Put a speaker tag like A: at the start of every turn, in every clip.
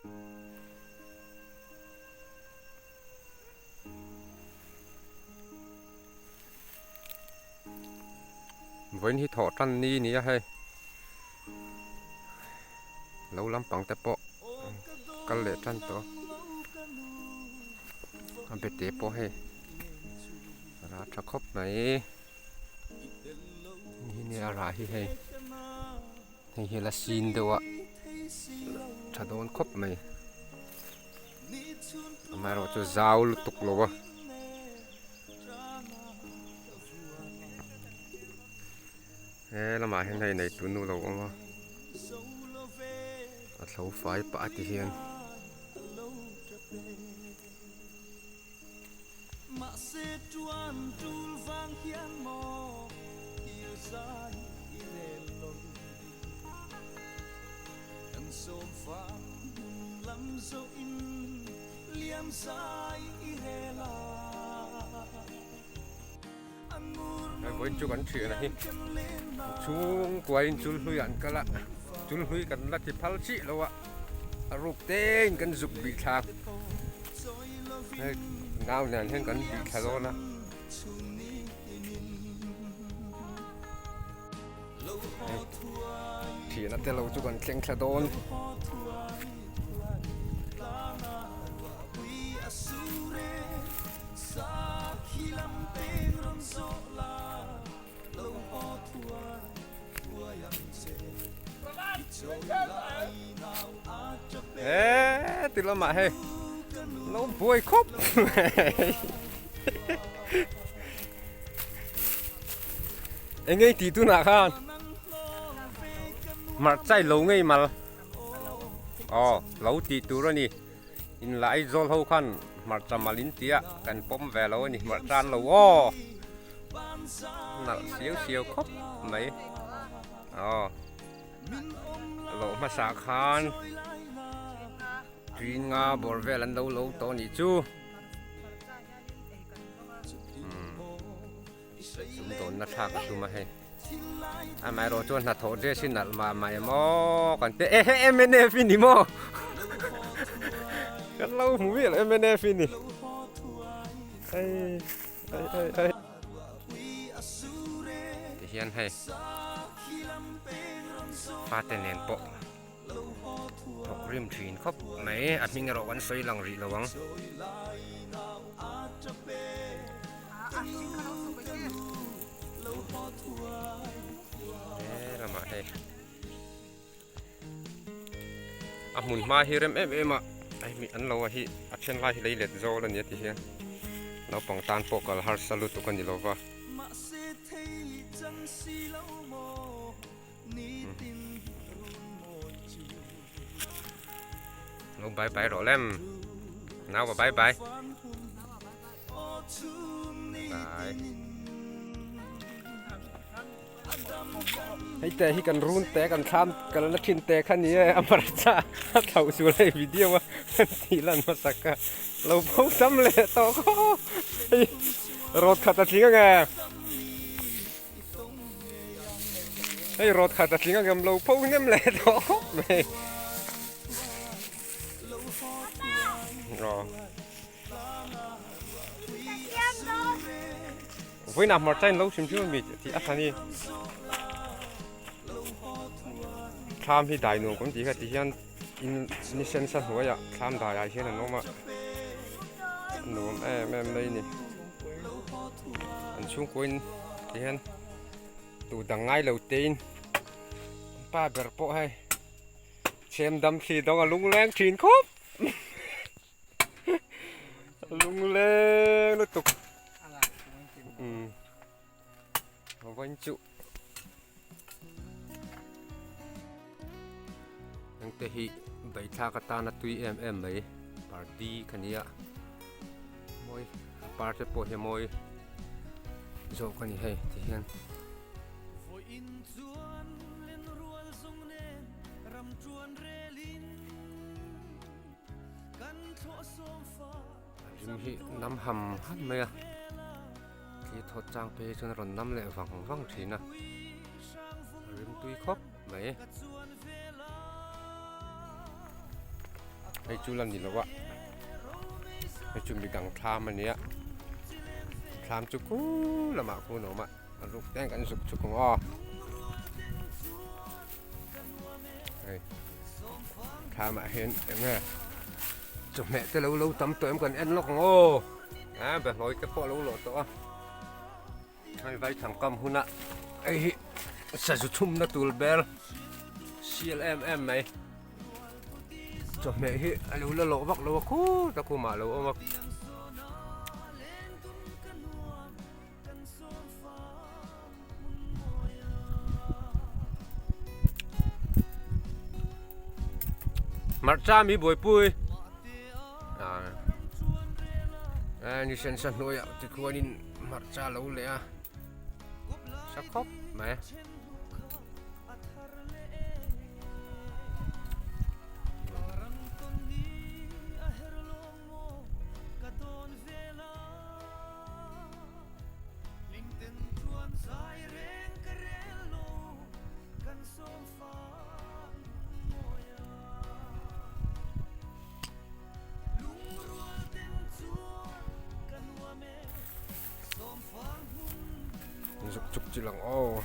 A: với hi thọ trăn ni ní hay lâu lắm bằng tập bộ căn lệ trăn to anh bị té bộ hay ra chắc khóc nàyนี่อะไรให้ละซีนเดียวถ้าโดนคบไหมทำไมเราจะเจ้าลุตุกเลยวะแล้วมาเห็นในตัวนู้นเราว่าอัดเสาไฟปะที่เฮียนvới chú gắn chuyện này chú quay chú lui ăn cái lạ chú lui cái lạ thì phá chị đâu ạ rụt tên cái dục bị thang ngao nè thêm cái bị thang luôn á thì nó tên lâu chú còn khen khá đôn từ lâu mà hay nó vui khóc anh ấy thì tôi nào không mặt trái lâu ngay mà lâu thì tôi rồi nè in lại rồi lâu khăn mặt trầm mà lính tía cần bấm về lâu nè mặt tràn lâu nặng xíu xíu khóc mấy lâu mà xả khan chuyện ngà bồi về lần đầu lâu to nhỉ chú chúng tôi nát thác chú mà hay anh mày rồi cho nát thổ thế xin nát mà mày mò còn thế em bên đây phin đi mò cái lâu không biết là em bên đây phin đi thì hiện hay phát tên nền bộ học rim thuyền khóc mấy anh mình rồi vẫn xoay lòng rì lỏng thế là mà hay muốn mai hi em ai mi ăn lâu hi action lai lấy lệ zo là nhỉ thì hiện nó bằng tan bộ cả har salut tụ con đi lâu va lâu bye bye rồi em nào mà bye bye byeให้แต่ที่กันรุนแต่กันข้ามกันแล้วทิ้งแต่ขันนี้อมรจ้าเท่าสุดเลยวิดีโอว่าทีละมาสักกะเราพบสำเร็จต่อก็รถขัดทิ้งไงให้รถขัดทิ้งไงเราพบน้ำเละต่อไม่รอvới nằm mặt trên lâu xíu xíu mịt thì ắt thani tham thì đại nụ cũng chỉ là chỉ hiện in sen sanหัวya tham đại ai hiện là nó mà nụ em đây nè anh xuống quên thì hiện tụ đằng ngay đầu tiên ba bờ bộ hay xem đâm thì đó là lung lên chín khốp lung lên nó tục vánh trụ yang tehi bảy tha kata na tui em mấy party khania moi party po he moi zo khani he ti hian jim hi nam ham han me thì thốt trang pe cho nó còn năm lệ vắng vắng thì na rim tui khóc mấy hay chú làm gì đâu ạ hay chú bị gắng tham anh nhé tham chú cú là mà cú nó mà lúc đang cảnh dục chú cũng o tham mà hiện em nghe chụp mẹ tới lâu lâu tắm tuổi em còn ăn nó còn ô bè nói cái bộ lâu lộ to hay vay thằng cầm hun ạ ấy sao chú thum nó tụt bel CLM mày chụp mẹ hi lâu lâu lộ vắt lâu cú ta cú mà lâu mà mặt cha mi bồi pui ni sen san noi ạ thì khu anh mặt cha lâu lẽ sắc khóc mẹ dục chụp chỉ lòng ô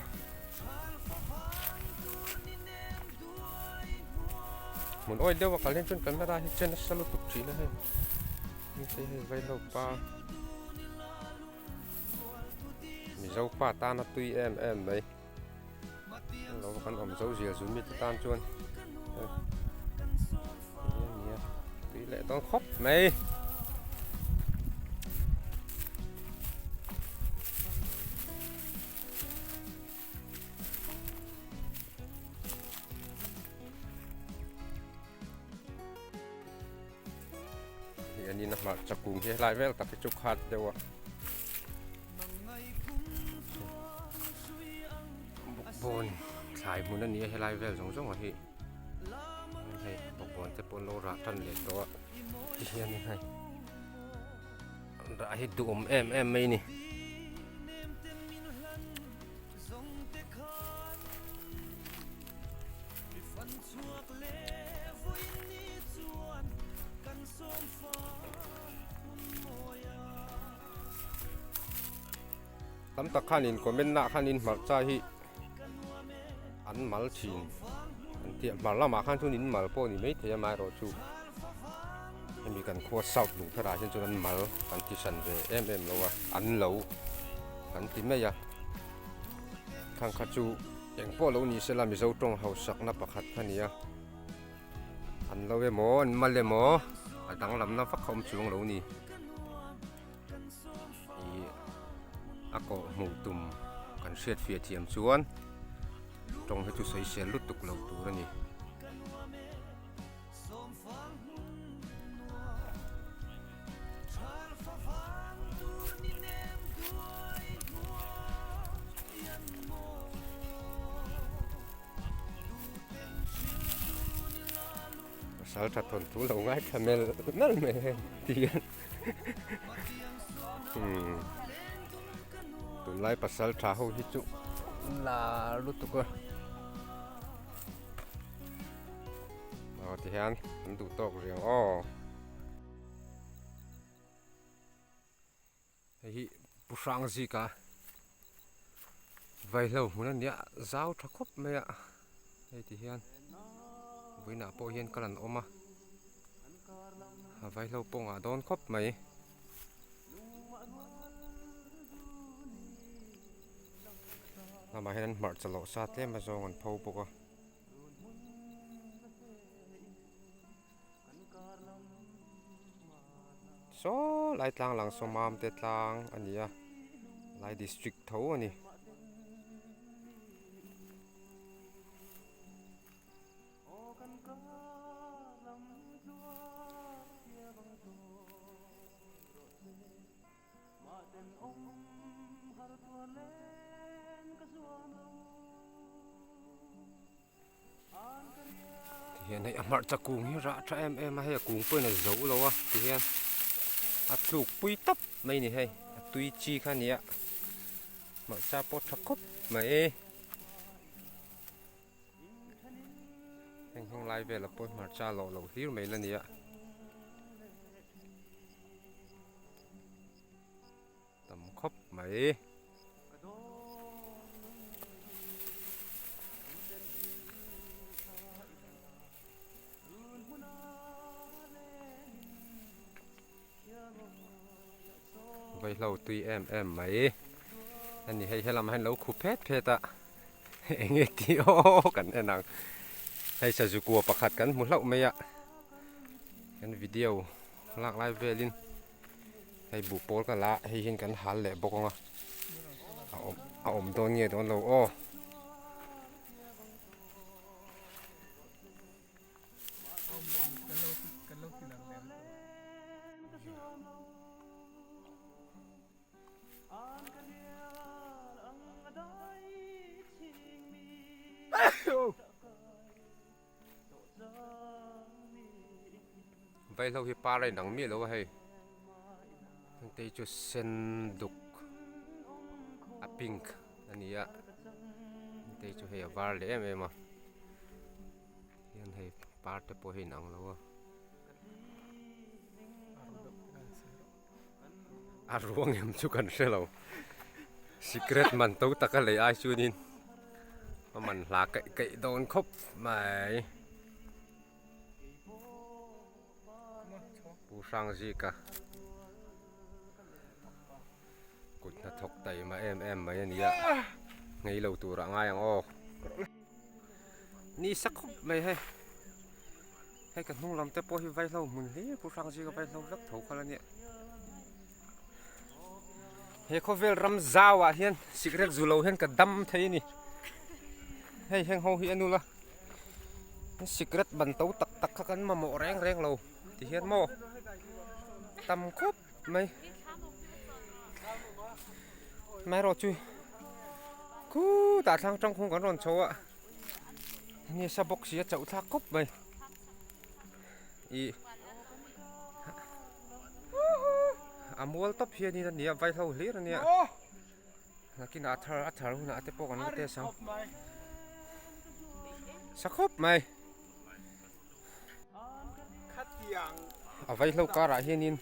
A: muốn ôi đeo vào cả lên trên camera thì trên nó sao tục chỉ nữa hay như thế vay lâu pa mình dâu pa ta nó tùy em đấy nó còn ẩm dâu rìa xuống mít tan chuôn tùy lệ to khóc màyอันนี้นะมาจับกลุ่มที่ไล่เวลตัดไปจุกขัดเดี๋ยวบนสายมุนอันนี้ให้ไล่เวลสองให้ให้บอกบอลจะปนโลระทันเลยตัวที่นี่ให้ได้ดูเอ็มไม่นี่ตำตะขันินก็เป็นหน้าขันินมาใจอันมาลชินอันที่มาละมาขันทุนินมาลพวกนี้ไม่เทียมารอชูมีการขวดสาวหลุงพระราชจนนั้นมาลกันที่สันเวเอ็มแล้วว่าอันเหลากันที่ไม่ยะทางขจูอย่างพวกเรานี่เสลามีเจ้าตรงเฮาสักนับประคัดขันนี้อันเราเวหมออันมาเลยหมอดังลำน้ำฟักคำช่วงเรานี่ก็หมู่ตุ่มกันเสียดเฟียเทียมชวนตรงให้ทุกสายเสียลุดตุกเหล่าตัวนี่สาวถัดทนทุเราง่ายทำเมลนั่นไม่เทียนตุนไล่ปัสสาวะหูฮิจุลาลุตุกเอาที่ฮันมันดูตกเรียงอ้อไอ้ผู้ฟังสิกะไว้เราเหมือนเนี่ยเจ้าทักคบไหมอะไอ้ที่ฮันวินาโปเฮียนกันออกมาไว้เราปงโดนคบไหมมาให้นั้นหมดสโลซาเต้มาโจกันพอปกโซ่ไล่ทางหลังสมามเตทางอันนี้ไล่ดิสทริกเท่าอันนี้hiện nay ăn chả cuồng như rạ cho em hay là cuồng bơi là giấu lâu á thì hiện lục pui tấp mấy này hay tui chi khăn nhẹ mà cha bớt thắc cúp mấy anh không lại về là bơi mà cha lẩu lẩu thiếu mấy lần nhẹ ไว้เราตุยไหมอันนี้ให้เราให้เราคูเพชอะเองที่โอกันไอ้นางให้สะจุกัวประคัดกันหมดแล้วไม่อะกันวิดีโอลากไล่เวลินให้บุปผลกันละให้เห็นกันหันแหละบอกว่าเอาอมโดนเงี้ยโดนเราโอ้ไปเราที่ป่าไรหนังมีแล้วให้ตั้งแต่จุดเส้นดุกอะพิงค์อันนี้อะตั้งแต่จุดให้วาร์เลยไหมมายันให้ป่าจะพอให้หนังแล้วอารวงยังชุกันเสียแล้วสิเกรตมันตู้ตะกันเลยไอชูนินมันหลากไก่โดนคบไหมผู้สร้างจีกะกุดนัดทกไตมามาอย่างนี้ไงเราตัวร่างยังอ๋อนี่สักคบไหมให้กันนุ่งลำแต่พอให้ไว้เราเหมือนเฮ้ผู้สร้างจีกะไว้เรารักถูกกันเนี่ยเฮ้เขาเวลรำจ้าวะเฮียนสิเกรตจูโลเฮียนกระดำเท่นี่ให้แห้งเขาเฮียนนู่นละสิเกรตบรรทุกตักกันมาหมอแรงเราที่เฮียนหมอตำคบไม่รอจุยกูตาทางจังคงกันร้อนโชว์อ่ะนี่สะบกเสียเจ้าทักคบไปอีอามัวตบเฮียนี่นั่นเนี่ยไว้เท่าเลี้ยนเนี่ยนักกินอัฐาหุ่นอัฐปกันเตะสังสักคบไหมเอาไว้เท่าการะเฮียนิน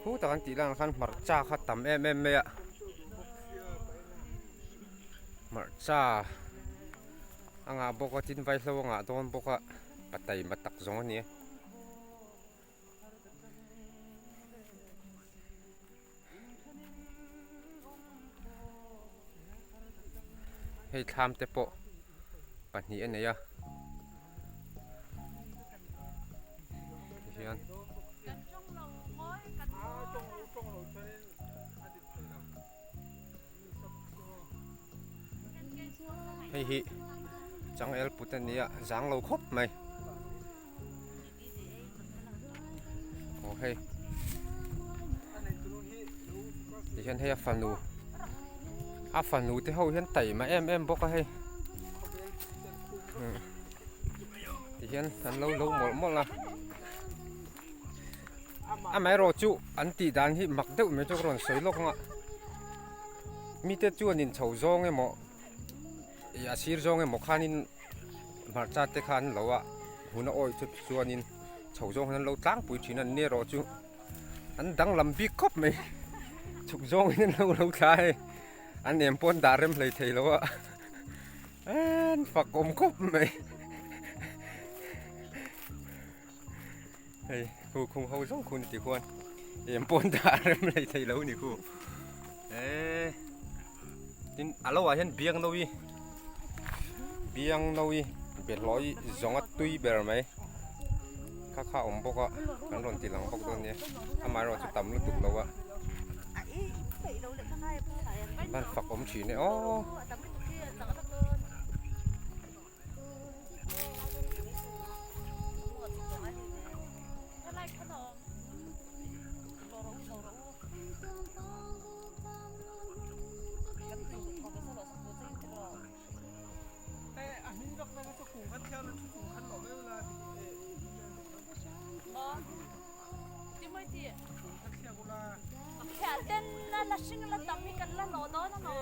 A: หูตะกันตีลังคันมาจ้าขัดต่ำเมะมาจ้าอ่างบอกว่าจินไว้เท่าอ่างโดนบอกว่าปัตไตมาตักจงอันนี้ให้ทำแต่ปะปัญหาอันนี้อ่ะเฮียนให้ฮิจังเอลปุตตันนี้อ่ะจังเราครบไหมโอเคดิฉันให้ฟันดูฟันดูที่เขาเห็นไต่มาบอกว่าให้ดิฉันอันเราหมดละไม่รอจูอันตีด้านที่มักเดือดไม่จุกร้อนสวยลงอ่ะมีแต่จูนินเฉาจงไงหมอยาซีร์จงไงหมอขานินมาจัดเตขันเราอ่ะหุ่นอ้อยจุดจูนินเฉาจงนั้นเราตั้งปุ๋ยชีนันเนี่ยรอจูอันดังลำบีคบไหมจุกจงนั้นเราใช้อันเนียมปนดาเริ่มเลยทีแล้วอ่ะฝักอมคบไหมเฮ้ยกูคงเขาส่งคุณติควรเนียมปนดาเริ่มเลยทีแล้วนี่กูtin alo à hen biang đâu đi biệt lối giống ắt tui bèr mấy khá ổn bốc á hắn còn tiền lằng bốc thôi nhé mai rồi tầm lúc tục đâu á ban phật ổn chỉ này ô
B: là sinh là tầm đi cần là lỗ đó nó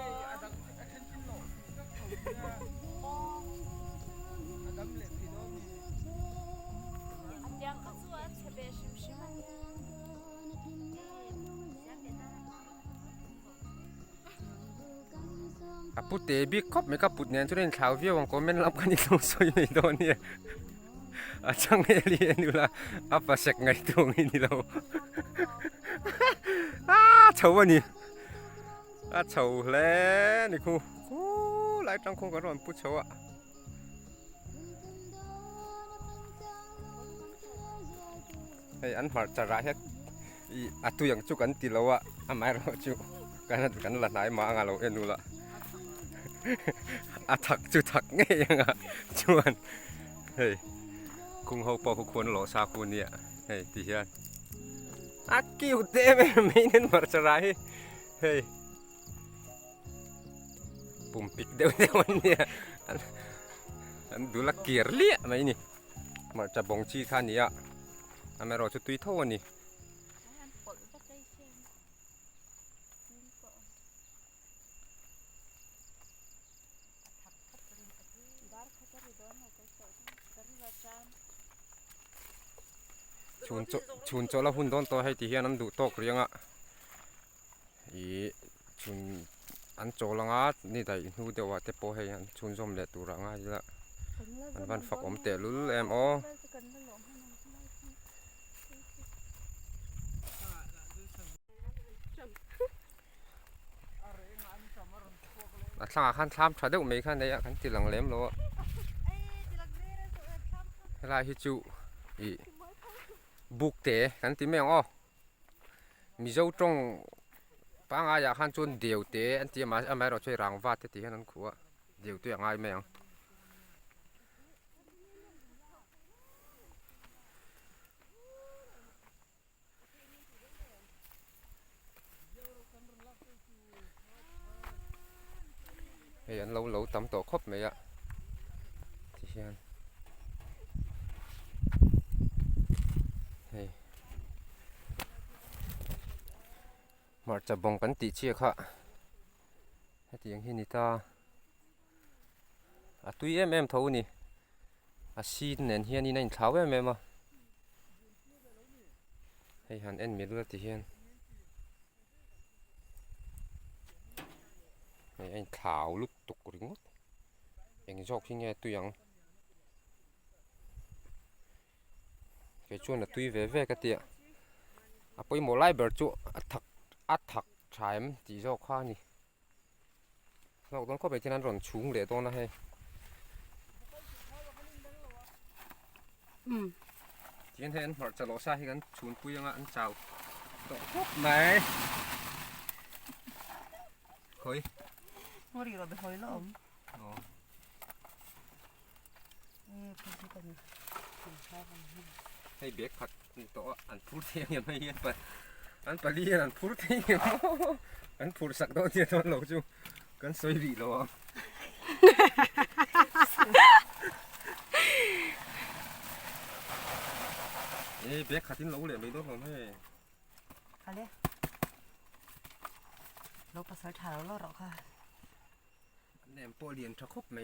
B: anh đang có số anh sẽ về xem xem anh
A: ปุตเตบิ๊กครบไม่กับปุตเนี่ยทุเรศข่าวเวียวังก็ไม่รับกันอีกแล้วซอยไม่โดนเนี่ยอาจังเอเลียนอยู่ละอัปเสกไงตรงนี้เราเฉาวันนี้เฉาแล้วนี่คูหลายจังคงก็ร้อนปุ๊เฉาอ่ะไอ้อันหอจะร้ายแค่ตัวอย่างจุกันตีเราอ่ะไม่เราจุกันละไหนมางานเราเอ็นดูละถักจุถักไงยังอ่ะชวนเฮ้ยคุงเขาปอคุควรหล่อซาคูเนี่ยเฮ้ยตีเชียนกิ้วเต้ไม่เน้นมาจะไรเฮ้ยปุ่มปิกเดี๋ยวเนี่ยอันดูละเกียร์เลี้ยไหมนี่มาจะบงชีท่านี้อ่ะไม่รอจะตุยเท่าวันนี้ชุนโจละหุ่นโดนตัวให้ตีเฮียนั้นดูโตกเรียงอ่ะชุนอันโจละงานี่แต่หูเดียวว่าเตปโปให้ชุนส้มเล็ดตัวละงาอยู่ละอันวันฝักอมเตะลุ้นอ๋อสั่งอาหารทำชาเด็กไม่ขั้นได้อะขั้นตีหลังเล็มแล้วลายฮิจูบุกเตะขั้นตีไม่อ๋อมีเจ้าจงป้างอยากขั้นจนเดียวเตะอันที่มาไม่เราช่วยรังวาดที่นั้นขัวเดียวตัวอย่างไรไม่อ๋อเฮ้ยอันเราตำตัวครบไหมอะที่เชียนเฮ้ยมาจะบงกันตีเชียค่ะให้ตีอย่างที่นี่ตาตุยเอ็มเท่านี่ซีนเนี่ยเฮียนี่นั่นเท้าเอ็มอ่ะให้หันเอ็นมีด้วยที่เฮียนไอ้ขาวลุกตกริ้งอย่างชอบที่ไงตัวอย่างแกชวนตุยเว่กันเตียไปหมดไล่เบิร์จูอัดถักชายมตีชอบข้านี่เราต้องเข้าไปที่นั้นร้อนชุ่มเลยตรงนั้นให้ที่เห็นเราจะรอใช้กันชวนคุยยังอันเจ้าตกปุ๊บไหนเฮ้ย
C: 머리 이거 거의 넘.
A: ให้เบรกผัดตัวอันพูดเทียงยังไม่เห็นไปอันปลีอันพูดเทียงอันพูดสักตัวเทียงตอนหลงจูกันสวยดีแล้วเบรกขัดทิ้งหลงเลยไม่ต้องทำให้
C: อะไรเราภาษาไทยเราหรอกค่ะ
A: แหนมโปเลียนทะคบไหมด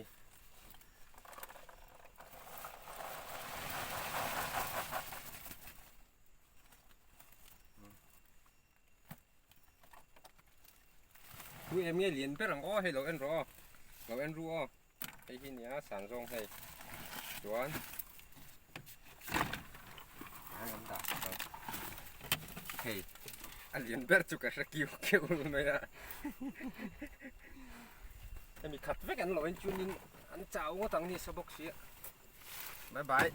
A: ูเอ็มเนี่ยเลียนไปหลังอ้อให้เราเอ็นรอเราเอ็นรู้อ้อไอ้ที่เนี้ยสารทรงให้จวนน้ำตาเฮ้ยอันเลียนเบอร์จุกกระกิ้วเกี่ยวเลยไหมอ่ะมีขัดไว้กันหรอเอ็นจูนิงอันเจ้าก็ตั้งนี่สบกเสียบายบาย